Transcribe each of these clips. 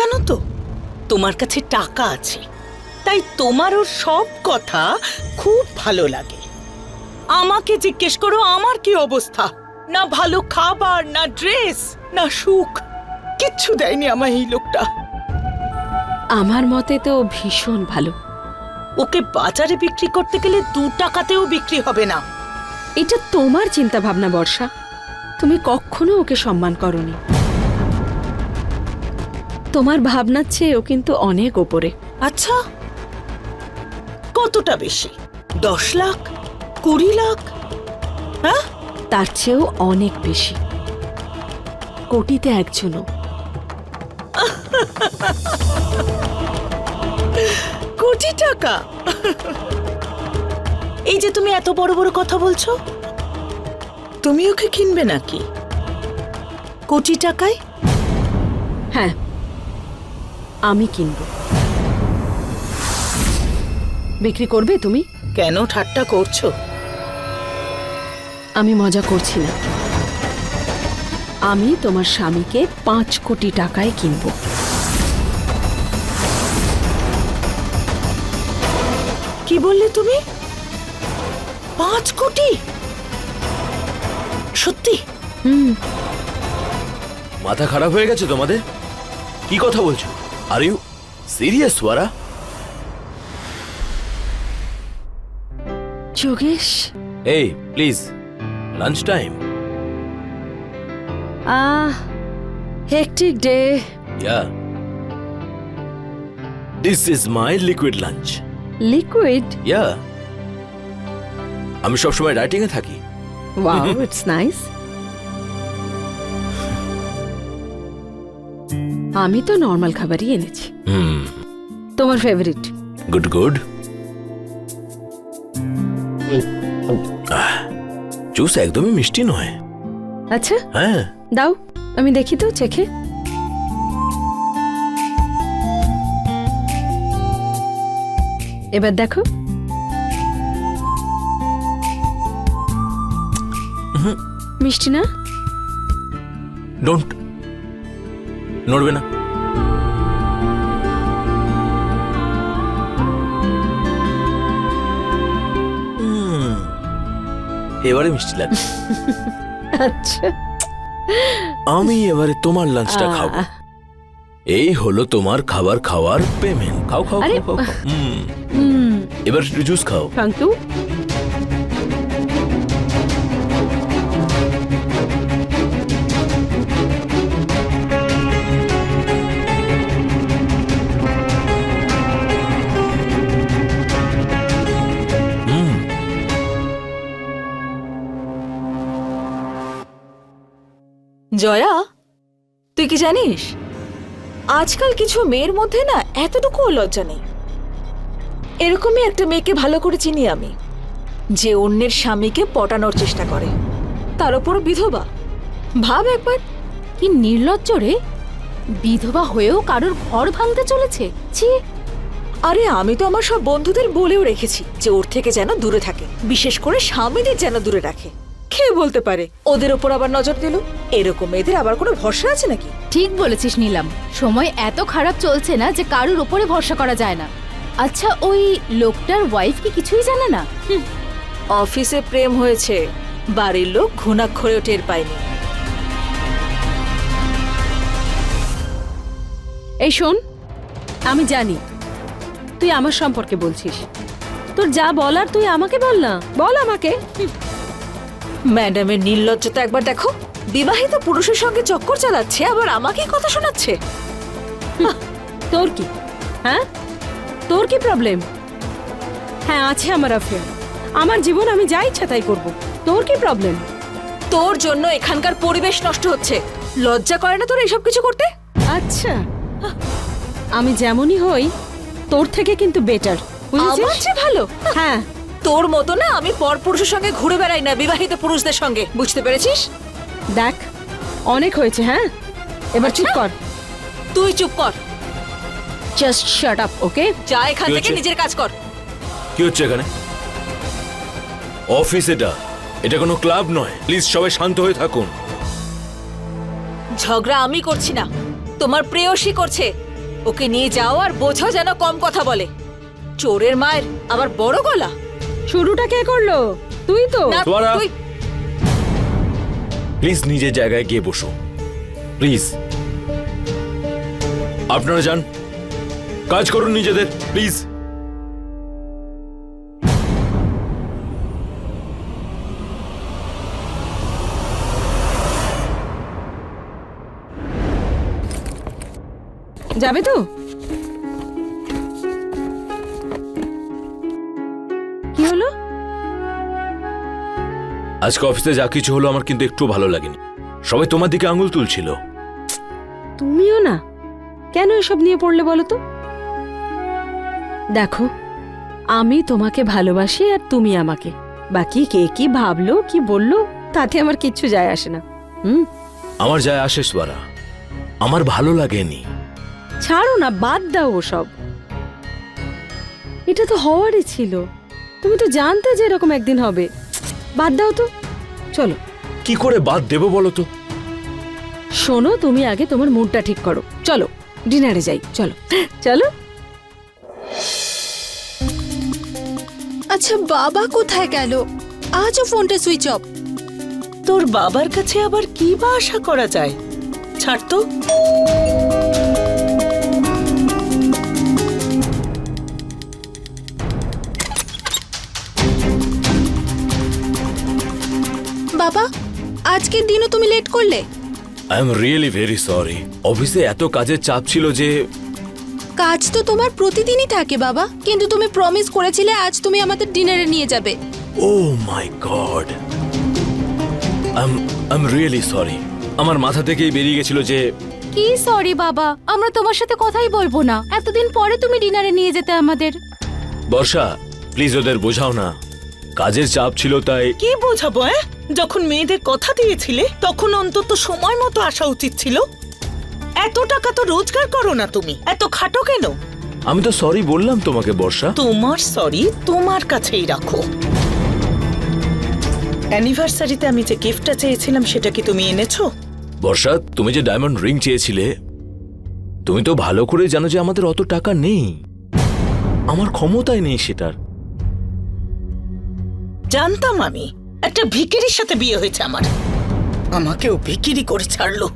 জানো তো, তোমার কাছে টাকা আছে, তাই তোমার ওর সব কথা খুব ভালো লাগে। আমাকে জিজ্ঞেস করো আমার কি অবস্থা, না ভালো খাবার, না ড্রেস, না সুখ, কিচ্ছু দেয়নি আমায় এই লোকটা। আমার মতে তো ভীষণ ভালো। ওকে বাজারে বিক্রি করতে গেলে 2 টাকাতেও বিক্রি হবে না। এটা তোমার চিন্তা ভাবনা বর্ষা, তুমি কখনো ওকে সম্মান করনি। তোমার ভাবনার চেয়ে ও কিন্তু অনেক ওপরে। আচ্ছা, কতটা বেশি? 10 লাখ, 20 লাখ? হ্যাঁ, তার চেয়েও অনেক বেশি, কোটিতে একজনও। কোটি টাকা? এই যে তুমি এত বড় বড় কথা বলছো, তুমি ওকে কিনবে নাকি কোটি টাকায়? হ্যাঁ, আমি কিনব। বিক্রি করবে তুমি? কেন ঠাট্টা করছো? আমি মজা করছি না। আমি তোমার স্বামীকে 5 কোটি টাকায় কিনব। কি বললে তুমি? 5 কোটি? সত্যি? মাথা খারাপ হয়ে গেছে তোমাদের? কি কথা বলছো? Are you serious Swara? Yogesh, এই please, lunch time. Hectic day. Yeah, this is my liquid lunch. Liquid? Yeah, আমি সবসময় ডায়েটিং এ থাকি। Wow, it's nice. আমি তো নর্মাল খাবারই এনেছি। তোমার ফেভারিট? Good good. জুস একদমই মিষ্টি নয়। আচ্ছা, হ্যাঁ, দাও আমি দেখি তো চেখে। এবার দেখো। মিষ্টি না? ডোন্ট, নড়বে না। এবারে মিষ্টি লাগছে। আচ্ছা, আমি এবারে তোমার লাঞ্চটা খাবো। এই হলো তোমার খাবার খাওয়ার পেমেন্ট। খাও খাও আরে, খাও খাও। এবার একটু জুস খাও। Thank you. জয়া, তুই কি জানিস আজকাল কিছু মেয়ের মধ্যে না এতটুকু লজ্জা নেই। এরকমই একটা মেয়েকে ভালো করে চিনি আমি, যে অন্যের স্বামীকে পটানোর চেষ্টা করে, তার উপর বিধবা। ভাব একবার, কি নির্লজ্জ রে! বিধবা হয়েও কারোর ঘর ভাঙতে চলেছে। ছি! আরে আমি তো আমার সব বন্ধুদের বলেও রেখেছি যে ওর থেকে যেন দূরে থাকে, বিশেষ করে স্বামীদের যেন দূরে রাখে। কে বলতে পারে ওদের ওপর আবার নজর দিল? এরকম মেয়েদের আবার কোনো ভরসা আছে নাকি? ঠিক বলেছিস নীলাম, সময় এত খারাপ চলছে না যে কারোর উপরে ভরসা করা যায় না। আচ্ছা, ওই লোকটার ওয়াইফ কি কিছুই জানে না? অফিসে প্রেম হয়েছে, বাড়ির লোক ঘুণাক্ষরেও টের পায়নি। এই শোন, আমি জানি তুই আমার সম্পর্কে বলছিস। তোর যা বলার তুই আমাকে বল না, বল আমাকে। ম্যাডামের নির্লজ্জতা একবার দেখো, বিবাহিত পুরুষের সঙ্গে চক্কর চালাচ্ছে, আবার আমাকে কথা শোনাচ্ছে। তোর কি? হ্যাঁ, তোর কি প্রবলেম? হ্যাঁ, আছে আমার অ্যাফেয়ার, আমার জীবন, আমি যা ইচ্ছা তাই করব। তোর কি প্রবলেম? তোর জন্য এখানকার পরিবেশ নষ্ট হচ্ছে। লজ্জা করে না তোর এইসব কিছু করতে? আচ্ছা, আমি যেমনই হই তোর থেকে কিন্তু বেটার, আমার চেয়ে ভালো? হ্যাঁ, তোর মতো না আমি পরপুরুষের সঙ্গে ঘুরে বেড়াই না, বিবাহিত পুরুষদের সঙ্গে, বুঝতে পেরেছিস? দেখ অনেক হয়েছে। হ্যাঁ, এবার চুপ কর। তুই চুপ কর, জাস্ট শাট আপ, ওকে? যা এখান কি থেকে, হচ্ছে? নিজের কাজ কর। কি হচ্ছে এখানে? অফিস এটা, এটা কোনো ক্লাব নয়। প্লিজ সবাই শান্ত হয়ে থাকুন। ঝগড়া আমি করছি না, তোমার প্রেয়সী করছে। ওকে নিয়ে যাও আর বোঝো যেন কম কথা বলে। চোরের মায়ের আবার বড় গলা। শুরুটা কে করলো? তুই তো। না, তোরা- তুই প্লিজ নিজের জায়গায় গিয়ে বসো, প্লিজ। আপনারা যান, কাজ করুন নিজেদের, প্লিজ। যাবে তো? কি হলো? আজকে অফিসে যা কিছু হলো আমার কিন্তু একটু ভালো লাগেনি। সবাই তোমার দিকে আঙুল তুলছিল। তুমিও না, কেন এসব নিয়ে পড়লে বলো তো? দেখো, আমি তোমাকে ভালোবাসি আর তুমি আমাকে। বাকি কে কি ভাবলো কি বললো তাতে আমার কিচ্ছু যায় আসে না। আমার যায় আসে স্বরা, আমার ভালো লাগেনি। ছাড়ো না, বাদ দাও ওসব। এটা তো হওয়ারই ছিল। তুমি তো জানতে যে এরকম একদিন হবে। বাদ দাও তো, চলো। কি করে বাদ দেবো বলো তো? শোনো, তুমি আগে তোমার মুডটা ঠিক করো। চলো ডিনারে যাই, চলো চলো। আচ্ছা বাবা কোথায় গেল? আজও ফোনটা সুইচ অফ। তোর বাবার কাছে আবার কি বা আশা করা যায়? ছাড় তো। বাবা, আজকের দিনও তুমি লেট করলে? I am really very sorry. অফিসে এত কাজের চাপ ছিল যে। কাজ তো তোমার প্রতিদিনই থাকে বাবা, কিন্তু তুমি প্রমিস করেছিলে আজ তুমি আমাদের ডিনারে নিয়ে যাবে। Oh my god, I am really sorry. আমার মাথা থেকেই বেরিয়ে গেছিল যে। কি সরি বাবা, আমরা তোমার সাথে কথাই বলবো না। এতদিন পরে তুমি ডিনারে নিয়ে যেতে আমাদের। বর্ষা, প্লিজ ওদের বোঝাও না, কাজের চাপ ছিল তাই। কি বোঝাবো? যখন মেয়েদের কথা দিয়েছিলে তখন অন্তত সময় মতো আসা উচিত ছিল। এত টাকা তো রোজগার করো না তুমি, এত খাটো কেন? আমি তো সরি বললাম তোমাকে বর্ষা। তোমার সরি তোমার কাছেই রাখো। অ্যানিভার্সারিতে আমি যে গিফটটা চেয়েছিলাম সেটা কি তুমি এনেছো? বর্ষা, তুমি যে ডায়মন্ড রিং চেয়েছিলে, তুমি তো ভালো করে জানো যে আমাদের অত টাকা নেই। আমার ক্ষমতায় নেই সেটার। জানতাম আমি একটা ভিখিরির সাথে বিয়ে হয়েছে আমার। আমাকেও ভিখিরি করে ছাড়লো।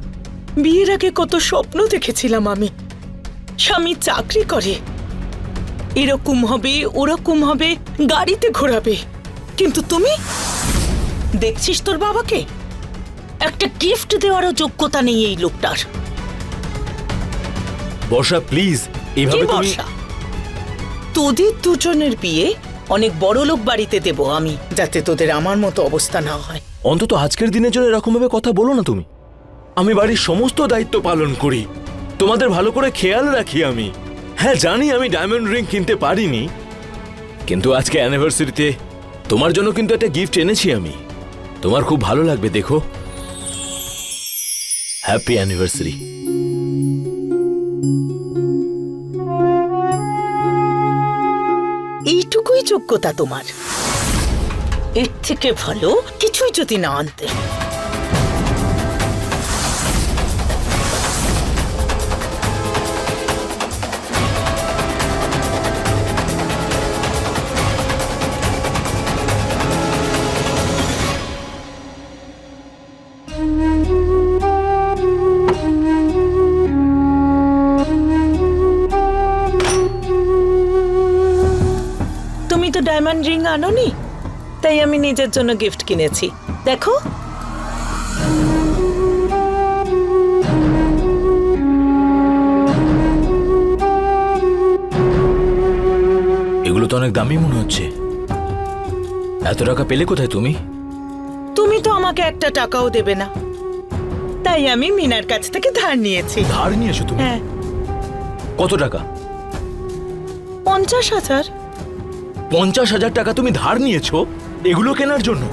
বিয়ের আগে কত স্বপ্ন দেখেছিলাম আমি। স্বামী চাকরি করে, এরকম হবে ওরকম হবে, গাড়িতে ঘোরাবে। কিন্তু তুমি দেখছিস তোর বাবাকে, একটা গিফট দেওয়ারও যোগ্যতা নেই এই লোকটার। বর্ষা প্লিজ, কি এভাবে তুমি। বর্ষা? তোদের দুজনের বিয়ে অনেক বড় লোক বাড়িতে দেব আমি, যাতে তোদের আমার মতো অবস্থা না হয়। অন্তত আজকের দিনের জন্য এরকম ভাবে কথা বলো না তুমি। আমি বাড়ির সমস্ত দায়িত্ব পালন করি, তোমাদের ভালো করে খেয়াল রাখি আমি। হ্যাঁ জানি আমি ডায়মন্ড রিং কিনতে পারিনি, কিন্তু আজকে অ্যানিভার্সারিতে তোমার জন্য কিন্তু একটা গিফট এনেছি আমি। তোমার খুব ভালো লাগবে, দেখো। Happy anniversary. এইটুকুই যোগ্যতা তোমার। এর থেকে ভালো কিছুই যদি না আনতে। তুমি তো ডায়মন্ড রিং আনোনি, তাই আমি নিজের জন্য গিফট কিনেছি। দেখো, এগুলো তো অনেক দামি মনে হচ্ছে। এত টাকা পেলে কোথায় তুমি? তুমি তো আমাকে একটা টাকাও দেবে না, তাই আমি মিনার কাছ থেকে ধার নিয়েছি। ধার নিয়েছো তুমি? হ্যাঁ, কত টাকা? 50,000। 50,000 টাকা তুমি ধার নিয়েছো এগুলো কেনার জন্য?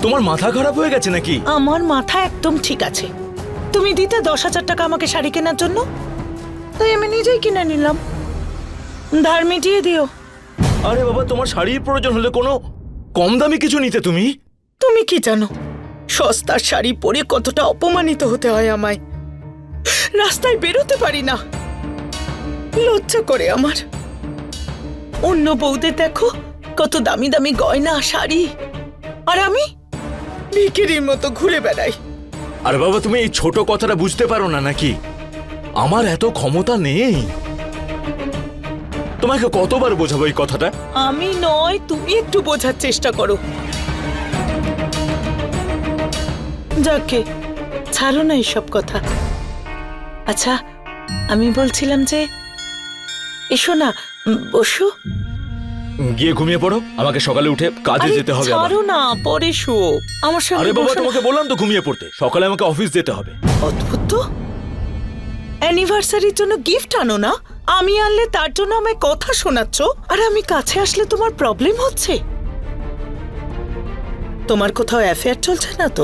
তোমার মাথা খারাপ হয়ে গেছে নাকি? আমার মাথা একদম ঠিক আছে। তুমি দিতে 10,000 টাকা আমাকে শাড়ি কেনার জন্য, তাই আমি নিজেই কিনে নিলাম। ধার মিটিয়ে দিও। আরে বাবা, তোমার শাড়ির প্রয়োজন হলে কোনো কম দামি কিছু নিতে তুমি। তুমি কি জানো সস্তার শাড়ি পরে কতটা অপমানিত হতে হয় আমায়? রাস্তায় বেরোতে পারি না। লজ্জা করে আমার। অন্য বউদের দেখো কত দামি দামি গয়না শাড়ি, আর আমি ভিখিরির মতো ঘুরে বেড়াই। আর বাবা তুমি এই ছোট কথাটা বুঝতে পারো না নাকি? আমার এত ক্ষমতা নেই। তোমাকে কতবার বোঝাবো এই কথাটা? আমি নয়, তুমি একটু বোঝার চেষ্টা করো। যাকে ছাড়ো না এসব কথা। আচ্ছা, আমি বলছিলাম যে এসো না, বসো। গিয়ে ঘুমিয়ে পড়ো, আমাকে সকালে উঠে কাজে আরে যেতে হবে আবার। ছাড়ো না, পরে শো আমার সঙ্গে। আরে বাবা বসো না। তোমাকে বললাম তো ঘুমিয়ে পড়তে, সকালে আমাকে অফিস যেতে হবে। অদ্ভুত তো, অ্যানিভার্সারির জন্য গিফট আনো না, আমি আনলে তার জন্য আমায় কথা শোনাচ্ছ, আর আমি কাছে আসলে তোমার প্রবলেম হচ্ছে। তোমার কোথাও অ্যাফেয়ার চলছে না তো?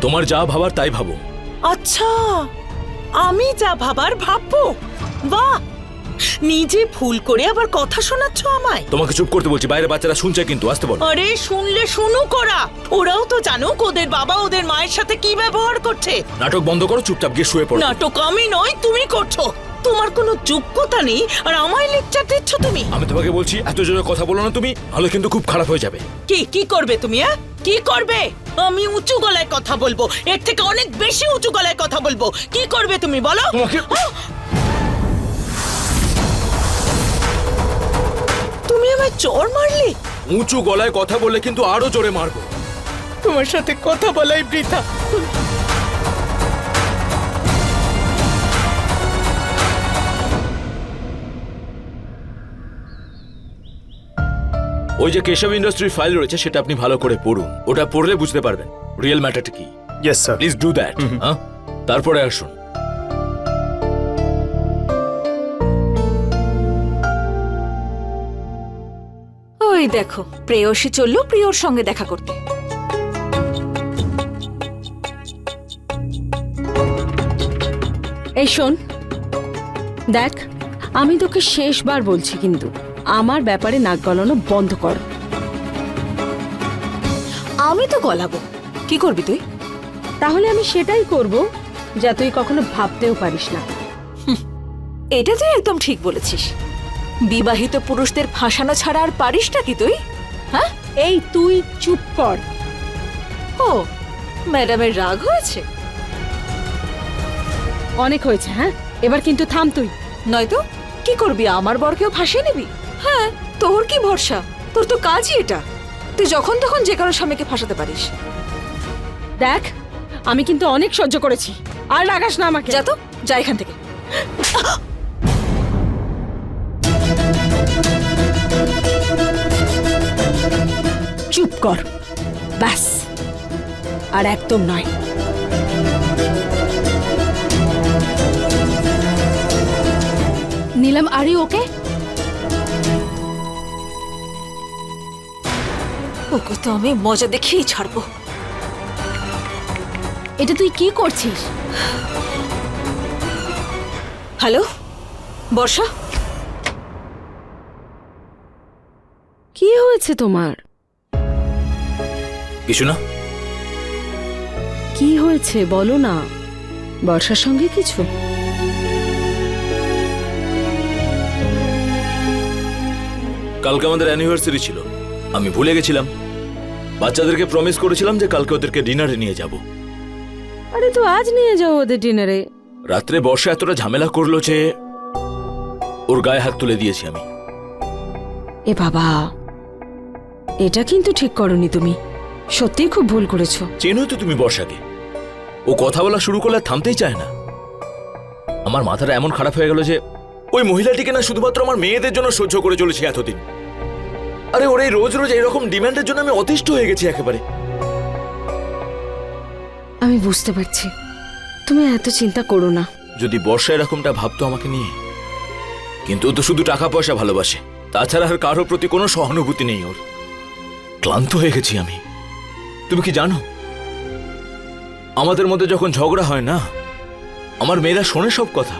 তোমার যা ভাবার তাই ভাবো। আচ্ছা, আমি যা ভাবার ভাববো? বাহ, নিজে ভুল করে আবার কথা শোনাচ্ছ আমায়। তোমাকে চুপ করতে বলছি, বাইরে বাচ্চারা শুনছে কিন্তু, আসতে বলো। আরে শুনলে শুনুক ওরা, ওরাও তো জানুক ওদের বাবা ওদের মায়ের সাথে কি ব্যবহার করছে। নাটক বন্ধ করো, চুপচাপ গিয়ে শুয়ে পড়ো। নাটক আমি নয়, তুমি করছো। তোমার কোনো যোগ্যতা নেই আর আমায় লেকচার দিচ্ছ তুমি। আমি তোমাকে বলছি এত জোরে কথা বলো না তুমি, ভালো কিন্তু খুব খারাপ হয়ে যাবে। কি করবে তুমি? কি করবে? আমি উঁচু গলায় কথা বলবো, এর থেকে অনেক বেশি উঁচু গলায় কথা বলবো। কি করবে তুমি বলো? তোমাকে তুমি আমায় চড় মারলে। উঁচু গলায় কথা বললে কিন্তু আরো জোরে মারবো। তোমার সাথে কথা বলাই বৃথা। ওই যে কেশব ইন্ডাস্ট্রির ফাইল রয়েছে সেটা আপনি ভালো করে পড়ুন, ওটা পড়লে বুঝতে পারবেন রিয়েল ম্যাটারটা কি। Yes sir. Please do that. হ্যাঁ, তারপরে আসুন। ওই দেখো, প্রেয়সী চললো প্রিয়র সঙ্গে দেখা করতে। এই শোন, দেখ আমি তোকে শেষবার বলছি, কিন্তু আমার ব্যাপারে নাক গলানো বন্ধ কর। আমি তো গলাবো, কি করবি তুই? তাহলে আমি সেটাই করব যা তুই কখনো ভাবতেও পারিস না। এটা তুই একদম ঠিক বলেছিস। বিবাহিত পুরুষদের ফাঁসানো ছাড়া আর পারিস না কি তুই? হ্যাঁ? এই তুই চুপ কর। ও, ম্যাডামের রাগ হয়েছে? অনেক হয়েছে, হ্যাঁ এবার কিন্তু থাম তুই। নয়তো কি করবি, আমার বরকেও ফাঁসিয়ে নিবি? হ্যাঁ, তোর কি ভরসা? তোর তো কাজই এটা, তুই যখন তখন যে কারো স্বামীকে ফাঁসাতে পারিস। দেখ আমি কিন্তু অনেক সহ্য করেছি, আর রাগাস না আমাকে। যা তো, যা এখান থেকে। চুপ কর, ব্যাস, আর একদম নয়। Neelam, are you okay? ওকে তো আমি মজা দেখেই ছাড়বো। এটা তুই কি করছিস? হ্যালো বর্ষা, কি হয়েছে তোমার? কিছু না। কি হয়েছে বলো না। বর্ষার সঙ্গে কিছু? কালকে আমাদের অ্যানিভার্সারি ছিল, আমি ভুলে গেছিলাম। বাচ্চাদেরকে প্রমিস করেছিলাম যে কালকে ওদেরকে ডিনারে নিয়ে যাব। আরে তো আজ নিয়ে যাও ওদের ডিনারে। রাত্রে বর্ষা এতটা ঝামেলা করলো যে ওর গায়ে হাত তুলে দিয়েছি আমি। এ বাবা, এটা কিন্তু ঠিক করনি তুমি, সত্যিই খুব ভুল করেছো। চেনোই তো তুমি বর্ষাকে, ও কথা বলা শুরু করলে আর থামতেই চায় না। আমার মাথাটা এমন খারাপ হয়ে গেল যে ওই মহিলাটিকে না শুধুমাত্র আমার মেয়েদের জন্য সহ্য করে চলেছি এতদিন। আরে ওর এই রোজ রোজ এইরকম ডিমান্ডের জন্য আমি অতিষ্ঠ হয়ে গেছি একেবারে। আমি বুঝতে পারছি, তুমি এত চিন্তা করো না। যদি বর্ষা এরকমটা ভাবতো আমাকে নিয়ে, কিন্তু ও তো শুধু টাকা পয়সা ভালোবাসে, তাছাড়া আর কারোর প্রতি কোনো সহানুভূতি নেই ওর। ক্লান্ত হয়ে গেছি আমি। তুমি কি জানো, আমাদের মধ্যে যখন ঝগড়া হয় না, আমার মেয়েরা শোনে সব কথা।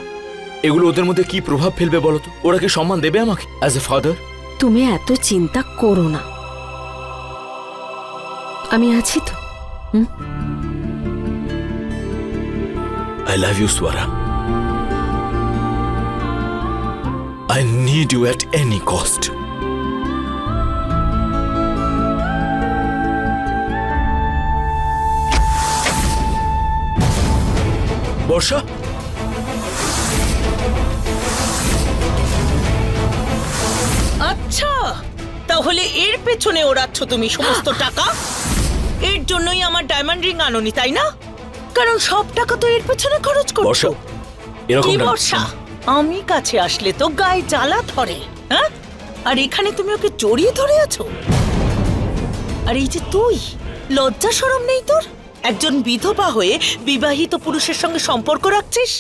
এগুলো ওদের মধ্যে কি প্রভাব ফেলবে বলতো? ওরা কি সম্মান দেবে আমাকে অ্যাজ এ ফাদার? তুমি এত চিন্তা করো না, আমি আছি তো। I love you Swara. I need you at any cost. Barsha, আচ্ছা, তাহলে এর পেছনে ওড়াচ্ছ তুমি সমস্ত টাকা? এর জন্যই আমার ডায়মন্ড রিং আনোনি, তাই না? কারণ সব টাকা তো এর পেছনে খরচ বর্ষা, করছো। এরকম কি না। বর্ষা, আমি কাছে আসলে তো গায়ে জ্বালা ধরে, হ্যাঁ? আর এখানে তুমি ওকে জড়িয়ে ধরে আছো। আর এই যে তুই, লজ্জা শরম নেই তোর? একজন বিধবা হয়ে বিবাহিত পুরুষের সঙ্গে সম্পর্ক রাখছিস।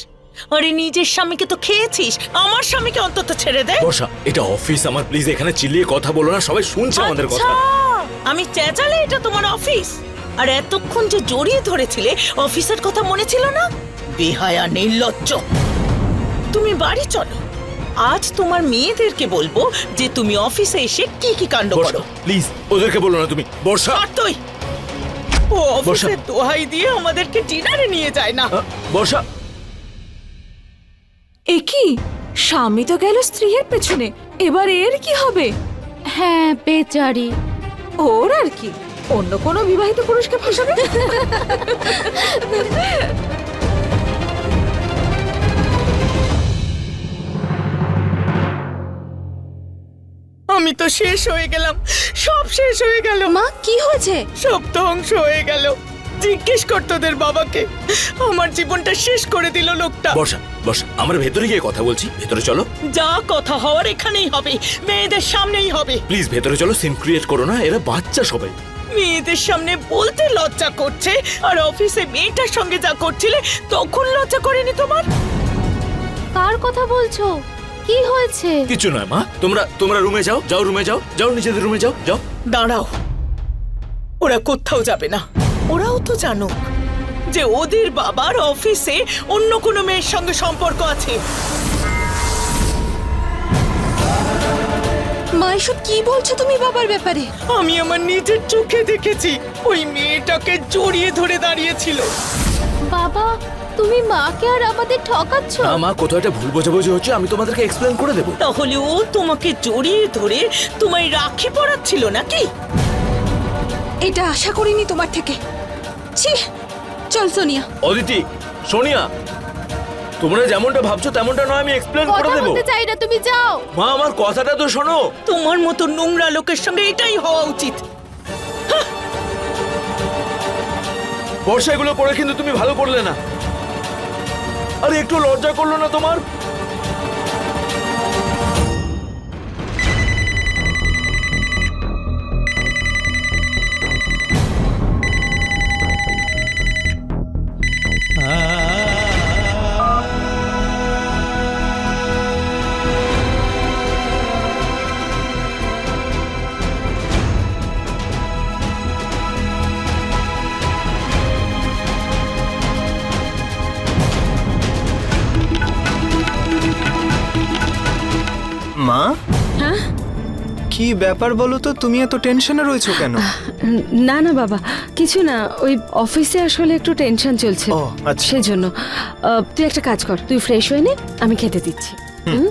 আরে নিজের স্বামীকে তো খেয়েছিস, আমার স্বামীকে অন্তত ছেড়ে দে। বর্ষা, এটা অফিস আমার, প্লিজ এখানে চিল্লিয়ে কথা বলো না, সবাই শুনছে আমাদের কথা। আচ্ছা, আমি চেঁচালে এটা তোমার অফিস? আর এতক্ষণ যে জড়িয়ে ধরেছিলে, অফিসের কথা মনে ছিল না? বেহায়া, নির্লজ্জ। তুমি বাড়ি চলো, আজ তোমার মেয়েদেরকে বলবো যে তুমি অফিসে এসে কি কি কাণ্ড বর্ষা, করো। প্লিজ ওদেরকে বলো না তুমি। বর্ষা, আর তুই, ও অফিসের দোহাই দিয়ে আমাদেরকে ডিনারে নিয়ে যায় না। বর্ষা, এ কি, স্বামী তো গেল স্ত্রীর পেছনে, এবার এর কি হবে? হ্যাঁ বেচারি। ওর আর কি, অন্য কোনো বিবাহিত পুরুষকে ফাঁসাবে। আমি তো শেষ হয়ে গেলাম, সব শেষ হয়ে গেল। মা কি হয়েছে? সব ধ্বংস হয়ে গেল। জিজ্ঞেস কর তোদের বাবাকে, আমার জীবনটা শেষ করে দিল লোকটা। বর্ষা, বর্ষা, আমরা ভেতরে গিয়ে কথা বলছি, ভেতরে চলো। যা কথা হওয়ার এখানেই হবে, মেয়েদের সামনেই হবে। প্লিজ ভেতরে চলো, সিন ক্রিয়েট করো না, এরা বাচ্চা সবাই। মেয়েদের সামনে বলতে লজ্জা করছে, আর অফিসে মেয়েটার সঙ্গে যা করছিলে তখন লজ্জা করেনি তোমার? কার কথা বলছো? কি হয়েছে? কিছু নয় মা, তোমরা রুমে যাও, যাও রুমে যাও, যাও নিজেদের রুমে যাও, যাও। দাঁড়াও, ওরা কোথাও যাবে না। ওরাও তো জানুক যে ওদের বাবার অফিসে অন্য কোনো মেয়ের সঙ্গে সম্পর্ক আছে। মা এসব কি বলছো তুমি বাবার ব্যাপারে? আমি আমার নিজের চোখে দেখেছি, ওই মেয়েটাকে জড়িয়ে ধরে দাঁড়িয়েছিল। বাবা, তুমি মাকে আর আমাদের ঠকাচ্ছ। না মা, কোথাও একটা ভুল বোঝাবুঝি হচ্ছে, আমি তোমাদেরকে এক্সপ্লেন করে দেবো। তাহলে ও তোমাকে জড়িয়ে ধরে তোমায় রাখি পরাচ্ছিল নাকি? এটা আশা করিনি তোমার থেকে। ছি, চল সোনিয়া। অদিতি, সোনিয়া, তোমরা যেমনটা ভাবছো তেমনটা নয়, আমি এক্সপ্লেন করে কথা দেবো। বলতে চাই না, তুমি যাও। মা, আমার কথাটা তো শোনো। তোমার মতো নোংরা লোকের সঙ্গে এটাই হওয়া উচিত। বর্ষা, এগুলো করে কিন্তু তুমি ভালো করলে না। আরে একটু লজ্জা করলো না তোমার? মা, হ্যাঁ? কি ব্যাপার বলো তো, তুমি এত টেনশনে রয়েছো কেন? না না বাবা, কিছু না, ওই অফিসে আসলে একটু টেনশন চলছে, ও, আচ্ছা। সেজন্য। তুই একটা কাজ কর, তুই ফ্রেশ হয়ে নে, আমি খেতে দিচ্ছি। হুম?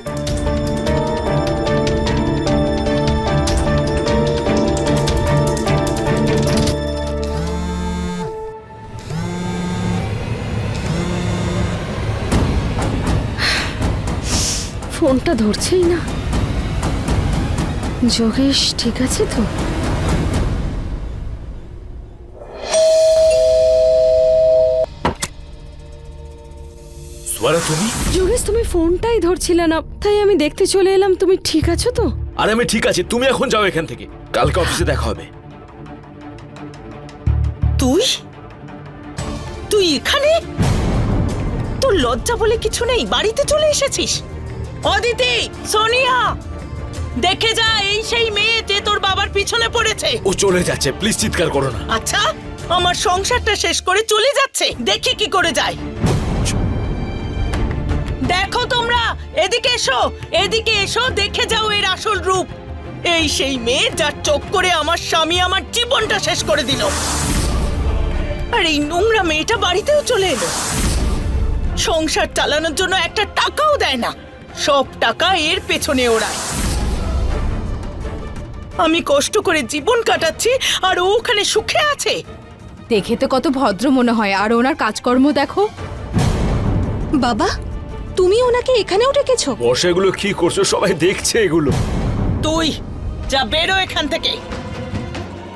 ফোনটা ধরছেই না। যোগেশ ঠিক আছে তো? সোয়ারা, তুমি? যোগেশ, তুমি ফোনটাই ধরছিলে না, তাই আমি দেখতে চলে এলাম। তুমি ঠিক আছো তো? আরে আমি ঠিক আছি, তুমি এখন যাও এখান থেকে, কালকে অফিসে দেখা হবে। তুই তুই এখানে? তোর লজ্জা বলে কিছু নেই, বাড়িতে চলে এসেছিস? অদিতি, সোনিয়া, দেখে যা, এই সেই মেয়ে যে তোর বাবার পিছনে পড়েছে। ও চলে যাচ্ছে, প্লিজ চিৎকার করো না। আচ্ছা, আমার সংসারটা শেষ করে চলে যাচ্ছে, দেখি কি করে যায়। দেখো তোমরা, এদিকে এসো, এদিকে এসো, দেখে যাও এর আসল রূপ। এই সেই মেয়ে যার চোখ করে আমার স্বামী আমার জীবনটা শেষ করে দিল। আর এই নোংরা মেয়েটা বাড়িতেও চলে এলো, সংসার চালানোর জন্য একটা টাকাও দেয় না, সব টাকা এর পেছনে ওড়ায়। আমি কষ্ট করে জীবন কাটাচ্ছি আর ও ওখানে সুখে আছে। দেখে তো কত ভদ্র মনে হয়, আর ওনার কাজকর্ম দেখো। বাবা, তুমি ওনাকে এখানেও ডেকেছো? বর্ষা, এগুলো কি করছো? সবাই দেখছে এগুলো। তুই যা, বেরো এখান থেকে।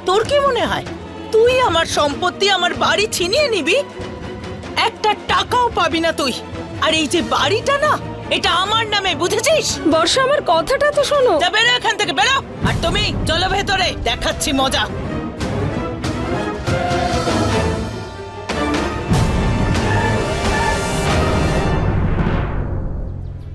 তোর কি মনে হয় তুই আমার সম্পত্তি, আমার বাড়ি ছিনিয়ে নিবি? একটা টাকাও পাবি না তুই। আর এই যে বাড়িটা না, এটা আমার নামে, বুঝেছিস? বর্ষা, আমার কথাটা তো শোনো। যা, বেরো এখান থেকে, বেরো। আর তুমি চলো ভেতরে, দেখাচ্ছি মজা।